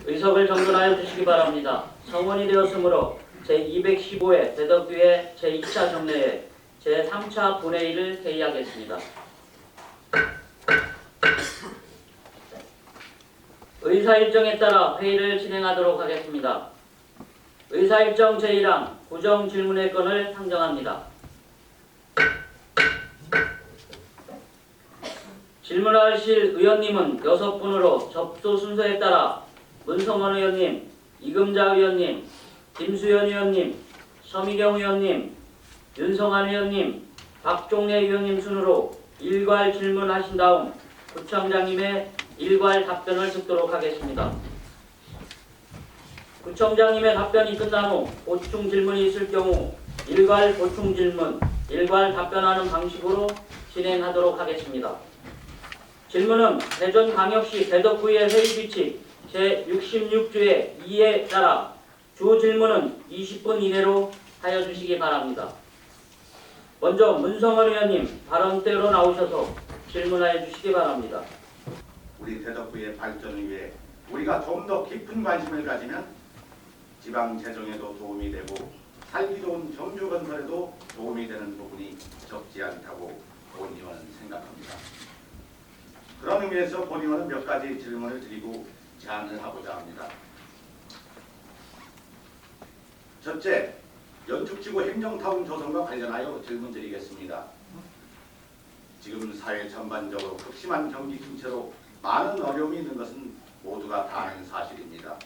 의석을 정돈하여 주시기 바랍니다. 성원이 되었으므로 제215회 대덕교회 제2차 정례회 제3차 본회의를 회의하겠습니다. 의사일정에 따라 회의를 진행하도록 하겠습니다. 의사일정 제1항 구정질문의 건을 상정합니다. 질문하실 의원님은 6분으로 접수 순서에 따라 문성원 의원님, 이금자 의원님, 김수현 의원님, 서미경 의원님, 윤성한 의원님, 박종래 의원님 순으로 일괄 질문하신 다음 구청장님의 일괄 답변을 듣도록 하겠습니다. 구청장님의 답변이 끝난 후 보충 질문이 있을 경우 일괄 보충 질문, 일괄 답변하는 방식으로 진행하도록 하겠습니다. 질문은 대전광역시 대덕구의 회의 규칙 제66조의 2에 따라 주 질문은 20분 이내로 하여 주시기 바랍니다. 먼저 문성원 의원님 발언대로 나오셔서 질문하여 주시기 바랍니다. 우리 대덕구의 발전을 위해 우리가 좀 더 깊은 관심을 가지면 지방 재정에도 도움이 되고 살기 좋은 경주 건설에도 도움이 되는 부분이 적지 않다고 본 의원은 생각합니다. 그런 의미에서 본 의원은 몇 가지 질문을 드리고 제안을 하고자 합니다. 첫째, 연축지구 행정타운 조성과 관련하여 질문드리겠습니다. 지금 사회 전반적으로 극심한 경기 침체로 많은 어려움이 있는 것은 모두가 다 아는 사실입니다.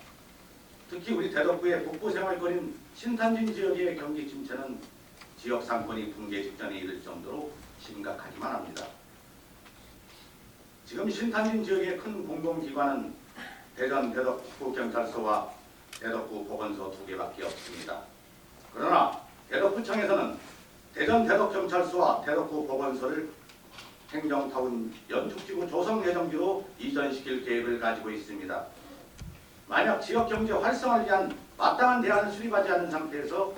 특히 우리 대덕구의 북부 생활권인 신탄진 지역의 경기 침체는 지역 상권이 붕괴 직전에 이를 정도로 심각하기만 합니다. 지금 신탄진 지역의 큰 공공기관은 대전 대덕구경찰서와 대덕구 보건소 2개밖에 없습니다. 그러나 대덕구청에서는 대전 대덕경찰서와 대덕구 보건소를 행정타운 연축지구 조성 예정지로 이전시킬 계획을 가지고 있습니다. 만약 지역경제 활성화를 위한 마땅한 대안을 수립하지 않은 상태에서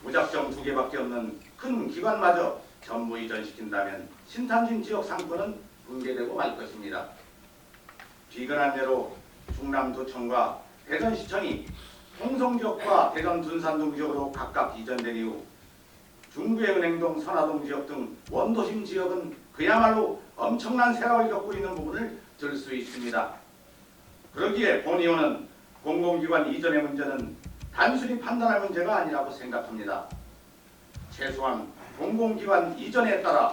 무작정 2개밖에 없는 큰 기관마저 전부 이전시킨다면 신탄진 지역 상권은 붕괴되고 말 것입니다. 비근한 예로 충남도청과 대전시청이 홍성지역과 대전 둔산동 지역으로 각각 이전된 이후 중부의 은행동, 선화동 지역 등 원도심 지역은 그야말로 엄청난 세락을 겪고 있는 부분을 들 수 있습니다. 그러기에 본 의원은 공공기관 이전의 문제는 단순히 판단할 문제가 아니라고 생각합니다. 최소한 공공기관 이전에 따라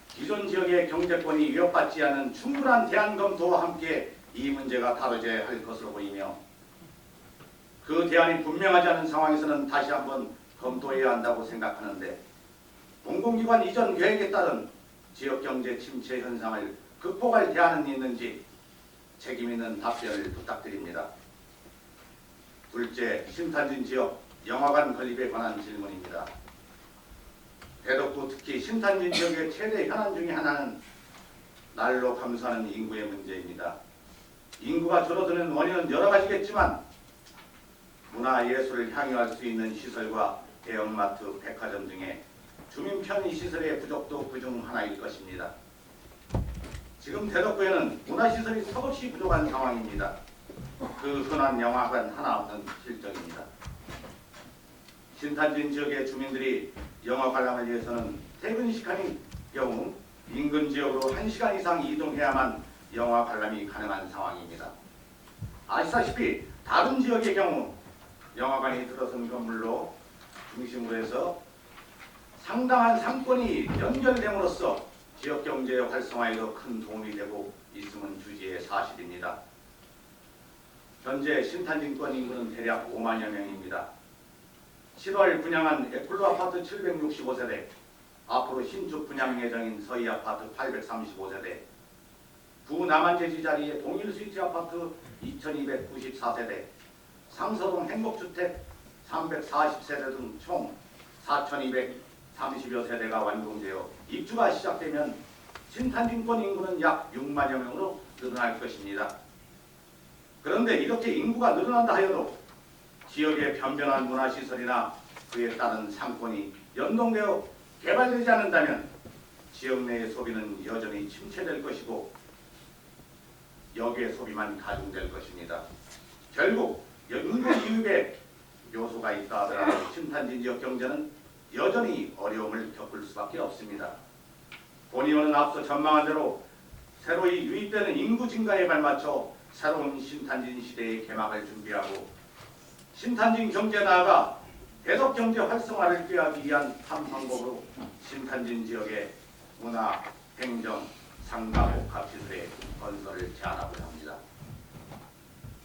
기존 지역의 경제권이 위협받지 않은 충분한 대안 검토와 함께 이 문제가 다뤄져야 할 것으로 보이며 그 대안이 분명하지 않은 상황에서는 다시 한번 검토해야 한다고 생각하는데 공공기관 이전 계획에 따른 지역경제 침체 현상을 극복할 대안은 있는지 책임 있는 답변을 부탁드립니다. 둘째, 신탄진 지역 영화관 건립에 관한 질문입니다. 대덕구 특히 신탄진 지역의 최대 현안 중에 하나는 날로 감소하는 인구의 문제입니다. 인구가 줄어드는 원인은 여러 가지겠지만 문화예술을 향유할 수 있는 시설과 대형마트, 백화점 등의 주민 편의시설의 부족도 그중 하나일 것입니다. 지금 대덕구에는 문화시설이 턱없이 부족한 상황입니다. 그 흔한 영화관 하나 없는 실정입니다. 신탄진 지역의 주민들이 영화 관람을 위해서는 퇴근 시간인 경우 인근 지역으로 1시간 이상 이동해야만 영화 관람이 가능한 상황입니다. 아시다시피 다른 지역의 경우 영화관이 들어선 건물로 중심으로 해서 상당한 상권이 연결됨으로써 지역경제 활성화에도 큰 도움이 되고 있음은 주지의 사실입니다. 현재 신탄진권 인구는 대략 5만여 명입니다. 7월 분양한 에콜로 아파트 765세대, 앞으로 신축 분양 예정인 서희 아파트 835세대, 부남한제지 자리의 동일 스위치 아파트 2294세대, 상서동 행복주택 340세대 등 총 4230여 세대가 완공되어 입주가 시작되면 신탄진권 인구는 약 6만여 명으로 늘어날 것입니다. 그런데 이렇게 인구가 늘어난다 하여도 지역의 변변한 문화시설이나 그에 따른 상권이 연동되어 개발되지 않는다면 지역 내의 소비는 여전히 침체될 것이고 여기에 소비만 가중될 것입니다. 결국 인구 기후에 요소가 있다 하더라도 신탄지 지역 경제는 여전히 어려움을 겪을 수밖에 없습니다. 본의원은 앞서 전망한 대로 새로이 유입되는 인구 증가에 발맞춰 새로운 신탄진 시대의 개막을 준비하고 신탄진 경제 나아가 대덕 경제 활성화를 꾀하기 위한 한 방법으로 신탄진 지역의 문화, 행정, 상가, 복합시설의 건설을 제안하고자 합니다.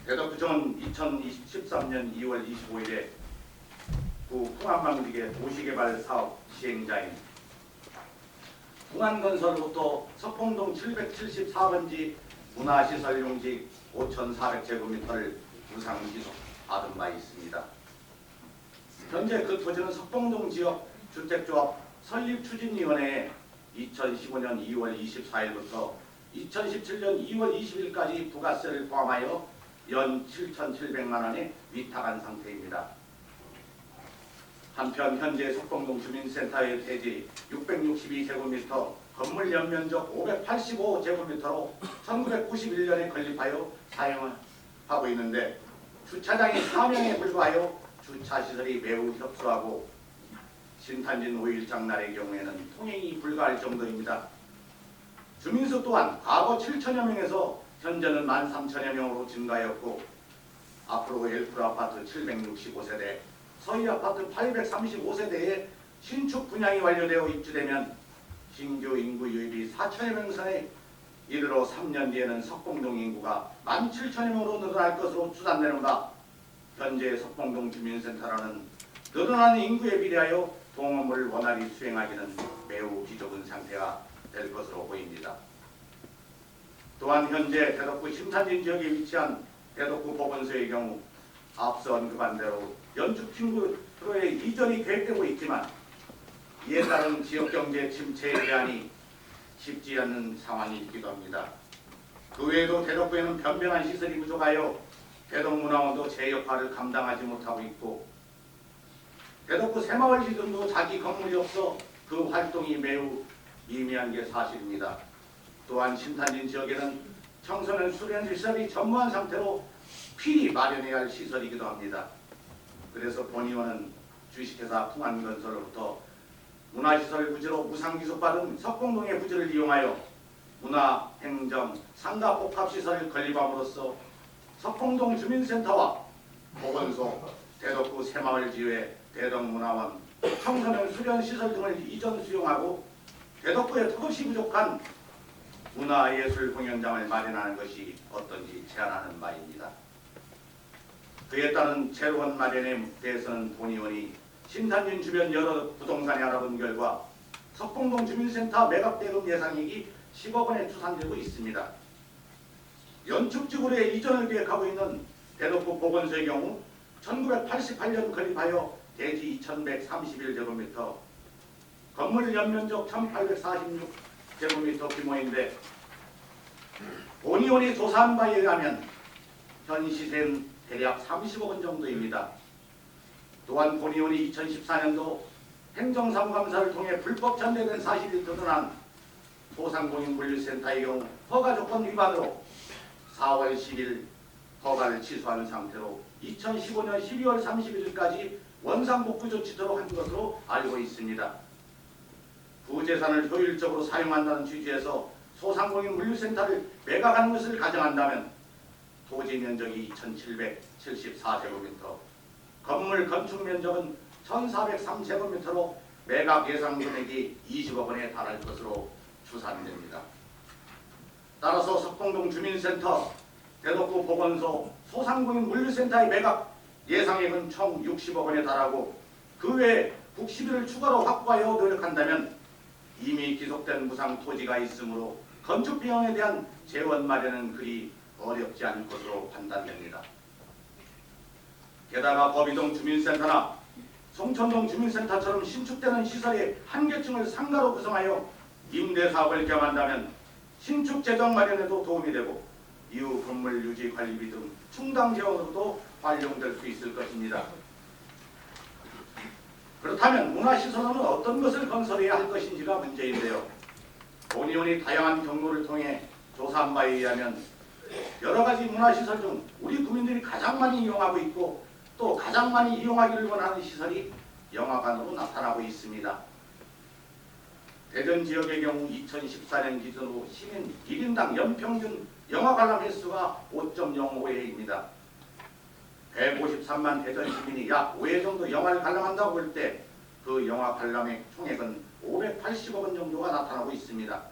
대덕구청은 2013년 2월 25일에 구 풍안망직의 도시개발 사업 시행자인 풍안건설로부터 석봉동 774번지 문화시설 용지 5,400제곱미터를 무상기속 받은 바 있습니다. 현재 그 토지는 석봉동 지역 주택조합 설립추진위원회에 2015년 2월 24일부터 2017년 2월 20일까지 부가세를 포함하여 연 7,700만 원에 위탁한 상태입니다. 한편 현재 석봉동 주민센터의 대지 662제곱미터, 건물 연면적 585제곱미터로 1991년에 건립하여 사용하고 있는데 주차장이 4명에 불과하여 주차시설이 매우 협소하고 신탄진 5일장 날의 경우에는 통행이 불가할 정도입니다. 주민수 또한 과거 7천여 명에서 현재는 13,000여 명으로 증가하였고 앞으로 엘프로 아파트 765세대, 서희 아파트 835세대의 신축 분양이 완료되어 입주되면 신규 인구 유입이 4천여 명 선에 이르러 3년 뒤에는 석봉동 인구가 17,000여 명으로 늘어날 것으로 추산되는 바 현재 석봉동 주민센터라는 늘어나는 인구에 비례하여 동업을 원활히 수행하기는 매우 기적은 상태가 될 것으로 보입니다. 또한 현재 대덕구 신탄진 지역에 위치한 대덕구 보건소의 경우 앞서 언급한 대로 연축친구로의 이전이 계획되고 있지만 이에 따른 지역경제 침체에 대한이 쉽지 않는 상황이기도 합니다. 그 외에도 대덕구에는 변변한 시설이 부족하여 대덕문화원도 제 역할을 감당하지 못하고 있고 대덕구 새마을 시정도 자기 건물이 없어 그 활동이 매우 미미한 게 사실입니다. 또한 신탄진 지역에는 청소년 수련 시설이 전무한 상태로 필히 마련해야 할 시설이기도 합니다. 그래서 본의원은 주식회사 풍안건설로부터 문화시설 부지로 무상기속받은 석봉동의 부지를 이용하여 문화, 행정, 상가 복합시설을 건립함으로써 석봉동 주민센터와 보건소, 대덕구 새마을지회, 대덕문화원, 청소년 수련시설 등을 이전 수용하고 대덕구에 턱없이 부족한 문화예술 공연장을 마련하는 것이 어떤지 제안하는 바입니다. 그에 따른 재원 마련에 대해서는 본의원이 신탄진 주변 여러 부동산에 알아본 결과 석봉동 주민센터 매각대금 예상액이 10억 원에 추산되고 있습니다. 연축지구로의 이전을 계획하고 있는 대덕구 보건소의 경우 1988년 건립하여 대지 2131제곱미터, 건물 연면적 1846제곱미터 규모인데 본의원이 조사한 바에 의하면 현 시세는 대략 30억 원 정도입니다. 또한 본의원이 2014년도 행정사무감사를 통해 불법 전매된 사실이 드러난 소상공인물류센터의 경우 허가조건 위반으로 4월 10일 허가를 취소하는 상태로 2015년 12월 31일까지 원상복구 조치토록 한 것으로 알고 있습니다. 부재산을 효율적으로 사용한다는 취지에서 소상공인 물류센터를 매각하는 것을 가정한다면 토지 면적이 2,774제곱미터, 건물 건축 면적은 1,403제곱미터로 매각 예상 금액이 20억 원에 달할 것으로 추산됩니다. 따라서 석봉동 주민센터, 대덕구 보건소, 소상공인 물류센터의 매각 예상액은 총 60억 원에 달하고 그 외에 국시비를 추가로 확보하여 노력한다면 이미 기속된 무상 토지가 있으므로 건축 비용에 대한 재원 마련은 그리 어렵지 않을 것으로 판단됩니다. 게다가 거비동 주민센터나 송천동 주민센터처럼 신축되는 시설의 한계층을 상가로 구성하여 임대사업을 경한다면 신축 재정 마련에도 도움이 되고 이후 건물 유지 관리비 등 충당 재원으로도 활용될 수 있을 것입니다. 그렇다면 문화시설은 어떤 것을 건설해야 할 것인지가 문제인데요. 본의원이 다양한 경로를 통해 조사한 바에 의하면 여러 가지 문화시설 중 우리 국민들이 가장 많이 이용하고 있고 또 가장 많이 이용하기를 원하는 시설이 영화관으로 나타나고 있습니다. 대전 지역의 경우 2014년 기준으로 시민 1인당 연평균 영화 관람 횟수가 5.05회입니다. 153만 대전 시민이 약 5회 정도 영화를 관람한다고 볼 때 그 영화 관람의 총액은 580억 원 정도가 나타나고 있습니다.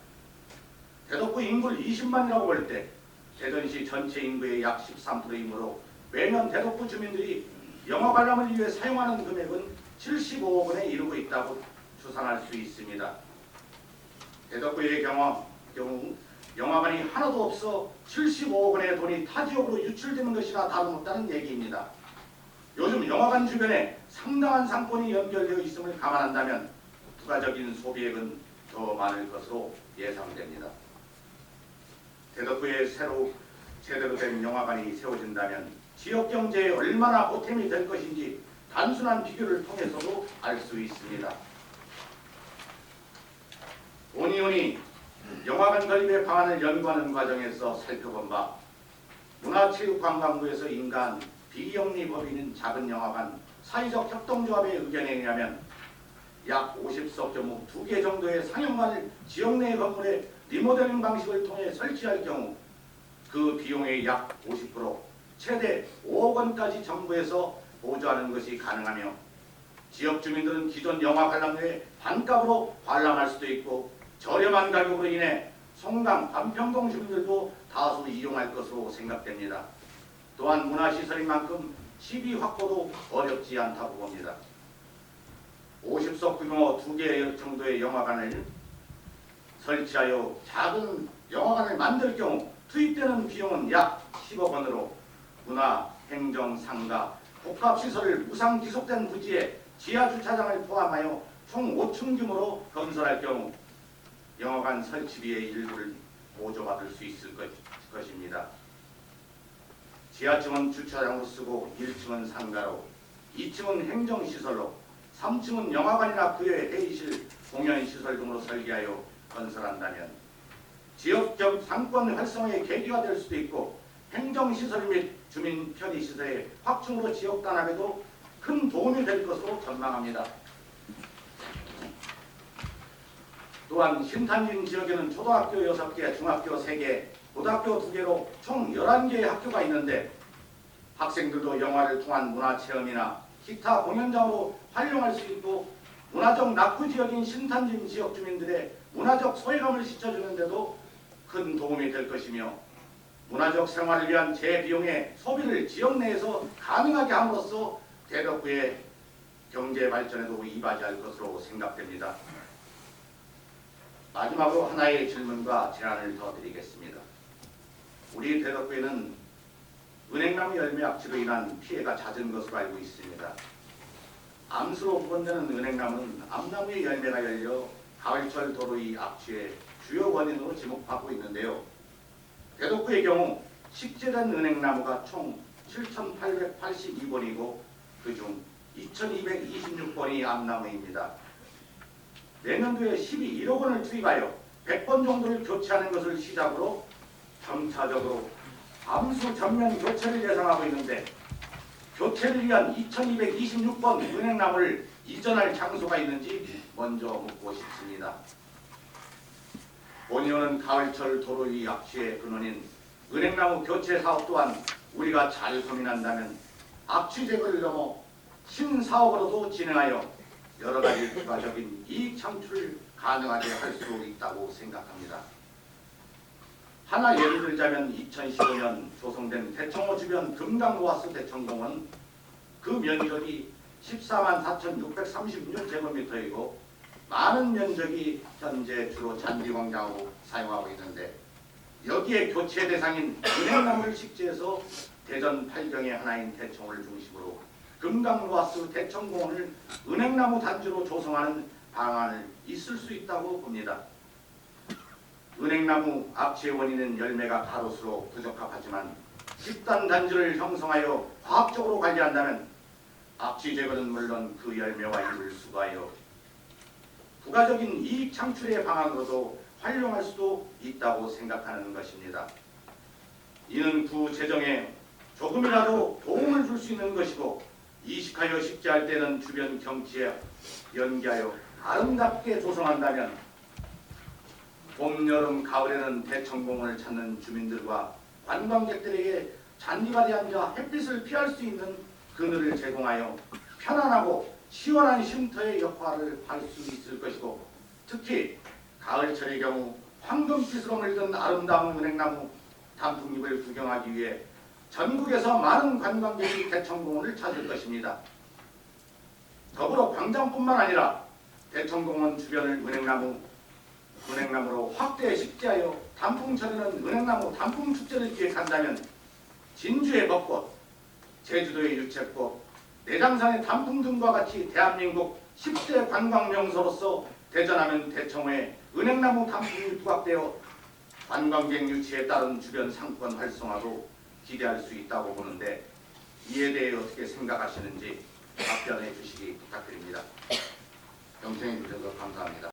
대덕구 인구를 20만이라고 볼 때 대전시 전체 인구의 약 13%이므로 매년 대덕구 주민들이 영화 관람을 위해 사용하는 금액은 75억 원에 이르고 있다고 추산할 수 있습니다. 대덕구의 경우 영화관이 하나도 없어 75억 원의 돈이 타 지역으로 유출되는 것이나 다름없다는 얘기입니다. 요즘 영화관 주변에 상당한 상권이 연결되어 있음을 감안한다면 부가적인 소비액은 더 많을 것으로 예상됩니다. 대덕구에 새로 제대로 된 영화관이 세워진다면 지역 경제에 얼마나 보탬이 될 것인지 단순한 비교를 통해서도 알 수 있습니다. 오니오니 영화관 건립의 방안을 연구하는 과정에서 살펴본 바 문화체육관광부에서 인가한 비영리법인인 작은 영화관 사회적 협동조합의 의견에 의하면 약 50석 규모 2개 정도의 상영관을 지역 내 건물에 리모델링 방식을 통해 설치할 경우 그 비용의 약 50% 최대 5억 원까지 정부에서 보조하는 것이 가능하며 지역 주민들은 기존 영화 관람료의 반값으로 관람할 수도 있고 저렴한 가격으로 인해 송강, 반평동 주민들도 다수 이용할 것으로 생각됩니다. 또한 문화시설인 만큼 시비 확보도 어렵지 않다고 봅니다. 50석 규모 2개 정도의 영화관을 설치하여 작은 영화관을 만들 경우 투입되는 비용은 약 10억 원으로 문화, 행정, 상가, 복합시설을 무상 기속된 부지에 지하주차장을 포함하여 총 5층 규모로 건설할 경우 영화관 설치비의 일부를 보조받을 수 있을 것입니다. 지하층은 주차장으로 쓰고 1층은 상가로 2층은 행정시설로 3층은 영화관이나 그의 회의실, 공연시설 등으로 설계하여 건설한다면 지역적 상권 활성화의 계기가 될 수도 있고 행정시설 및 주민 편의시설의 확충으로 지역 단합에도 큰 도움이 될 것으로 전망합니다. 또한 신탄진 지역에는 초등학교 6개, 중학교 3개, 고등학교 2개로 총 11개의 학교가 있는데 학생들도 영화를 통한 문화체험이나 기타 공연장으로 활용할 수 있고 문화적 낙후지역인 신탄진 지역 주민들의 문화적 소외감을 씻어주는 데도 큰 도움이 될 것이며 문화적 생활을 위한 재비용의 소비를 지역 내에서 가능하게 함으로써 대덕구의 경제 발전에도 이바지할 것으로 생각됩니다. 마지막으로 하나의 질문과 제안을 더 드리겠습니다. 우리 대덕구에는 은행나무 열매 악취로 인한 피해가 잦은 것으로 알고 있습니다. 암수로 구분되는 은행나무는 암나무의 열매가 열려 가을철 도로의 악취의 주요 원인으로 지목받고 있는데요. 대덕구의 경우 식재된 은행나무가 총 7,882번이고 그중 2,226번이 암나무입니다. 내년도에 12억 원을 투입하여 100번 정도를 교체하는 것을 시작으로 점차적으로 암수 전면 교체를 예상하고 있는데 교체를 위한 2,226번 은행나무를 이전할 장소가 있는지 먼저 묻고 싶습니다. 본의원은 가을철 도로 위 악취의 근원인 은행나무 교체 사업 또한 우리가 잘 고민한다면 악취 제거를 넘어 신사업으로도 진행하여 여러 가지 부가적인 이익 창출을 가능하게 할 수 있다고 생각합니다. 하나 예를 들자면 2015년 조성된 대청호 주변 금강로하스 대청공원 그 면적이 14만 4,636제곱미터이고 많은 면적이 현재 주로 잔디광장으로 사용하고 있는데 여기에 교체 대상인 은행나무를 식재해서 대전 8경의 하나인 대청호를 중심으로 금강로하스 대청공원을 은행나무 단지로 조성하는 방안을 있을 수 있다고 봅니다. 은행나무 악취의 원인은 열매가 가로수로 부적합하지만 집단 단지를 형성하여 과학적으로 관리한다면 악취 제거는 물론 그 열매와 잎을 수거하여 부가적인 이익 창출의 방안으로도 활용할 수도 있다고 생각하는 것입니다. 이는 구 재정에 조금이라도 도움을 줄 수 있는 것이고 이식하여 식재할 때는 주변 경치에 연기하여 아름답게 조성한다면 봄, 여름, 가을에는 대청공원을 찾는 주민들과 관광객들에게 잔디밭에 앉아 햇빛을 피할 수 있는 그늘을 제공하여 편안하고 시원한 쉼터의 역할을 할 수 있을 것이고 특히 가을철의 경우 황금빛으로 물든 아름다운 은행나무 단풍잎을 구경하기 위해 전국에서 많은 관광객이 대청공원을 찾을 것입니다. 더불어 광장뿐만 아니라 대청공원 주변을 은행나무로 확대 식재하여 단풍철에는 은행나무 단풍축제를 기획한다면 진주의 벚꽃, 제주도의 유채꽃, 내장산의 단풍 등과 같이 대한민국 10대 관광명소로서 대전하면 대청호에 은행나무 단풍이 부각되어 관광객 유치에 따른 주변 상권 활성화도 기대할 수 있다고 보는데 이에 대해 어떻게 생각하시는지 답변해 주시기 부탁드립니다. 경청해 주셔서 감사합니다.